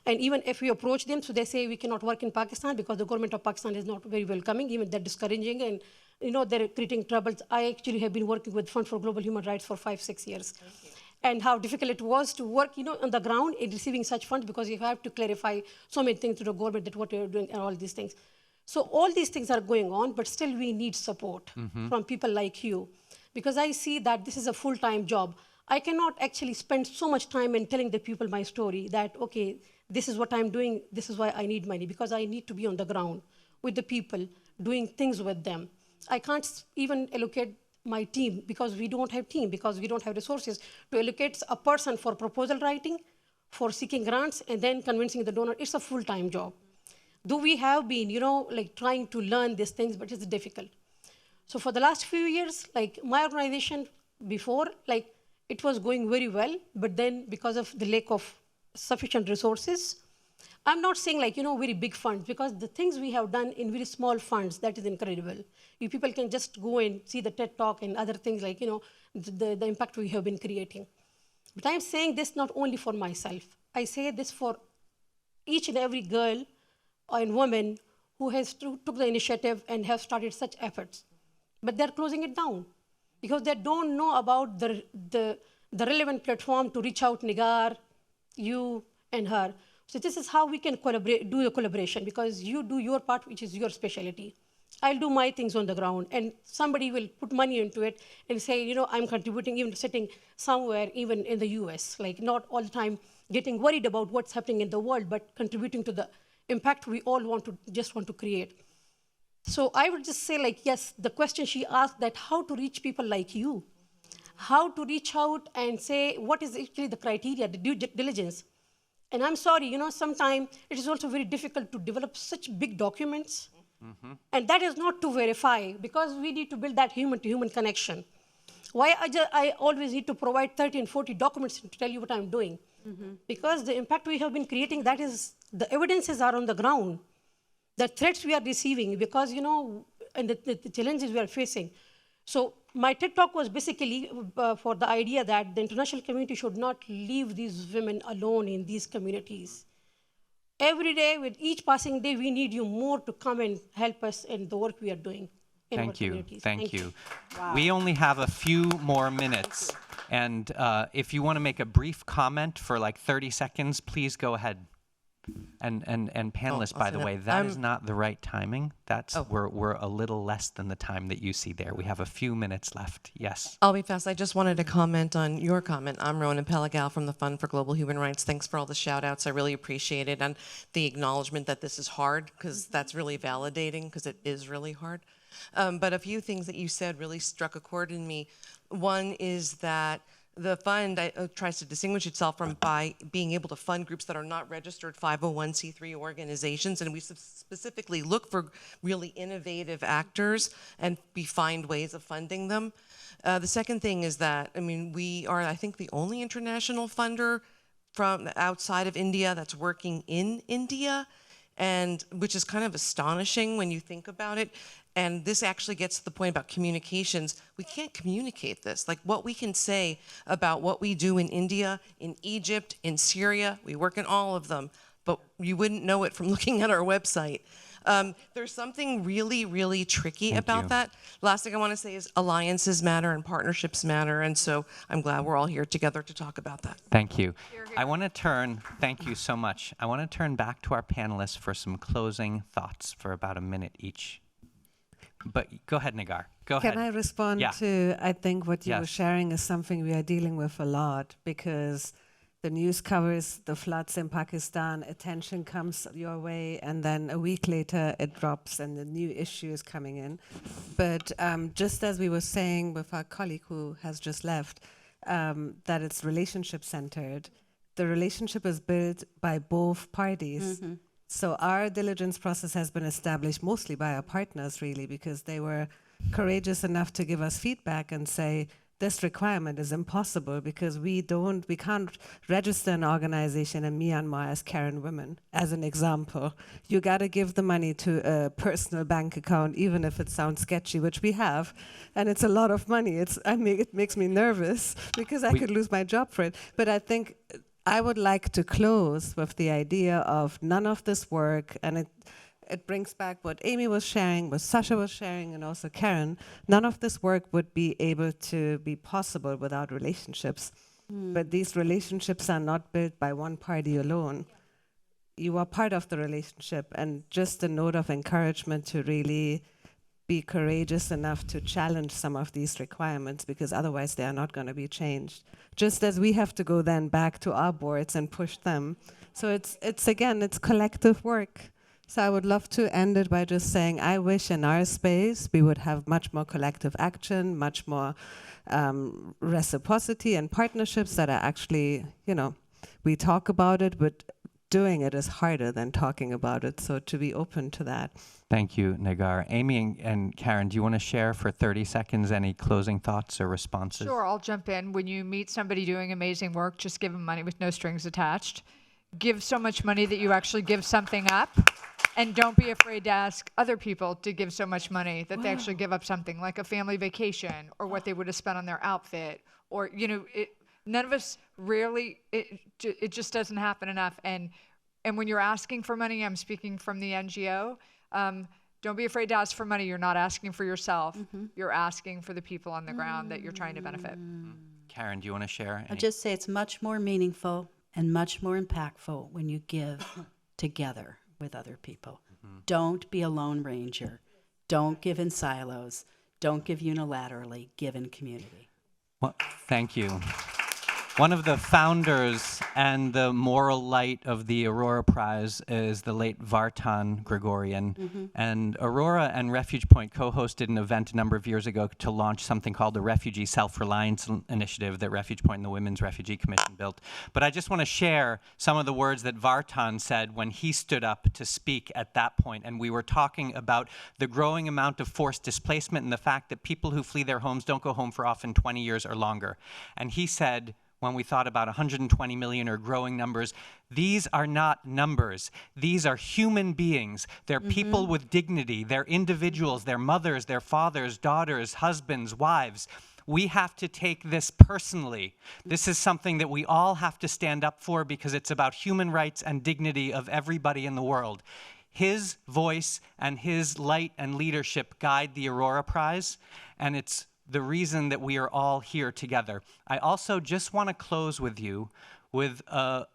And even if we approach them, so they say we cannot work in Pakistan because the government of Pakistan is not very welcoming, even they're discouraging and, you know, they're creating troubles. I actually have been working with Fund for Global Human Rights for 5-6 years. And how difficult it was to work, you know, on the ground in receiving such funds because you have to clarify so many things to the government that what you're doing and all these things. So all these things are going on, but still we need support from people like you. Because I see that this is a full-time job. I cannot actually spend so much time in telling the people my story that, okay, this is what I'm doing, this is why I need money, because I need to be on the ground with the people, doing things with them. I can't even allocate my team because we don't have team, because we don't have resources to allocate a person for proposal writing, for seeking grants, and then convincing the donor. It's a full-time job. Though we have been, you know, like trying to learn these things, but it's difficult. So for the last few years, like my organization before, like it was going very well, but then because of the lack of sufficient resources, I'm not saying like, you know, very big funds, because the things we have done in very small funds, that is incredible. You people can just go and see the TED Talk and other things like, you know, the impact we have been creating. But I'm saying this not only for myself. I say this for each and every girl and woman who has took the initiative and have started such efforts. But they're closing it down because they don't know about the relevant platform to reach out Negar, you and her. So this is how we can collaborate, do the collaboration, because you do your part, which is your specialty. I'll do my things on the ground, and somebody will put money into it and say, you know, I'm contributing, even sitting somewhere, even in the US, like not all the time getting worried about what's happening in the world, but contributing to the impact we all want to create. So I would just say, like, yes, the question she asked, that how to reach people like you, how to reach out and say what is actually the criteria, the due diligence. And I'm sorry, sometimes it is also very difficult to develop such big documents. And that is not to verify, because we need to build that human-to-human connection. Why I always need to provide 30 and 40 documents to tell you what I'm doing? Because the impact we have been creating, that is, the evidences are on the ground. The threats we are receiving, because, and the challenges we are facing. So my TED Talk was basically for the idea that the international community should not leave these women alone in these communities. Every day, with each passing day, we need you more to come and help us in the work we are doing in our communities. Thank you. Wow. We only have a few more minutes. And if you want to make a brief comment for like 30 seconds, please go ahead. And panelists, by the way, that is not the right timing. That's we're a little less than the time that you see there. We have a few minutes left. Yes. I'll be fast. I just wanted to comment on your comment. I'm Ronan Pelagal from the Fund for Global Human Rights. Thanks for all the shout outs. I really appreciate it. And the acknowledgement that this is hard, because that's really validating, because it is really hard. But a few things that you said really struck a chord in me. One is that the fund tries to distinguish itself by being able to fund groups that are not registered 501c3 organizations, and we specifically look for really innovative actors and we find ways of funding them. The second thing is that, we are, I think, the only international funder from outside of India that's working in India, and which is kind of astonishing when you think about it. And this actually gets to the point about communications. We can't communicate this. Like, what we can say about what we do in India, in Egypt, in Syria, we work in all of them, but you wouldn't know it from looking at our website. There's something really, really tricky about that. Last thing I want to say is alliances matter and partnerships matter, and so I'm glad we're all here together to talk about that. Thank you. I want to turn, thank you so much. I want to turn back to our panelists for some closing thoughts for about a minute each. But go ahead, Negar. Go ahead. Can I respond to, I think what you were sharing is something we are dealing with a lot, because the news covers the floods in Pakistan, attention comes your way, and then a week later it drops and the new issue is coming in. But just as we were saying with our colleague who has just left, that it's relationship-centered, the relationship is built by both parties. So our diligence process has been established mostly by our partners, really, because they were courageous enough to give us feedback and say, this requirement is impossible because we can't register an organization in Myanmar as Karen Women, as an example. You got to give the money to a personal bank account, even if it sounds sketchy, which we have, and it's a lot of money. It makes me nervous because I could lose my job for it. But I think I would like to close with the idea of none of this work, and it brings back what Amy was sharing, what Sasha was sharing, and also Karen. None of this work would be able to be possible without relationships. But these relationships are not built by one party alone. You are part of the relationship, and just a note of encouragement to really be courageous enough to challenge some of these requirements, because otherwise they are not going to be changed. Just as we have to go then back to our boards and push them. So it's collective work. So I would love to end it by just saying, I wish in our space we would have much more collective action, much more reciprocity and partnerships that are actually, we talk about it, but doing it is harder than talking about it. So to be open to that. Thank you, Negar. Amy and Karen, do you want to share for 30 seconds any closing thoughts or responses? Sure, I'll jump in. When you meet somebody doing amazing work, just give them money with no strings attached. Give so much money that you actually give something up. And don't be afraid to ask other people to give so much money that they actually give up something, like a family vacation or what they would have spent on their outfit. Or, none of us really, it just doesn't happen enough. And when you're asking for money, I'm speaking from the NGO, don't be afraid to ask for money. You're not asking for yourself. You're asking for the people on the ground that you're trying to benefit. Karen, do you want to share? I'll just say it's much more meaningful and much more impactful when you give together with other people. Don't be a lone ranger. Don't give in silos. Don't give unilaterally. Give in community. Well, thank you. One of the founders and the moral light of the Aurora Prize is the late Vartan Gregorian. And Aurora and RefugePoint co-hosted an event a number of years ago to launch something called the Refugee Self-Reliance Initiative that RefugePoint and the Women's Refugee Commission built. But I just want to share some of the words that Vartan said when he stood up to speak at that point. And we were talking about the growing amount of forced displacement and the fact that people who flee their homes don't go home for often 20 years or longer. And he said, when we thought about 120 million or growing numbers, these are not numbers. These are human beings. They're people with dignity. They're individuals. They're mothers, their fathers, daughters, husbands, wives. We have to take this personally. This is something that we all have to stand up for because it's about human rights and dignity of everybody in the world. His voice and his light and leadership guide the Aurora Prize, and it's the reason that we are all here together. I also just want to close with you with a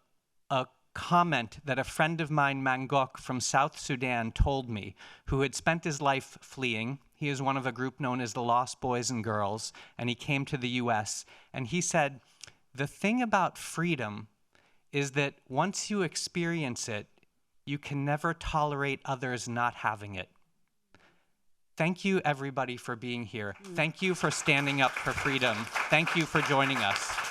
comment that a friend of mine, Mangok from South Sudan, told me, who had spent his life fleeing. He is one of a group known as the Lost Boys and Girls, and he came to the US. And he said, the thing about freedom is that once you experience it, you can never tolerate others not having it. Thank you, everybody, for being here. Thank you for standing up for freedom. Thank you for joining us.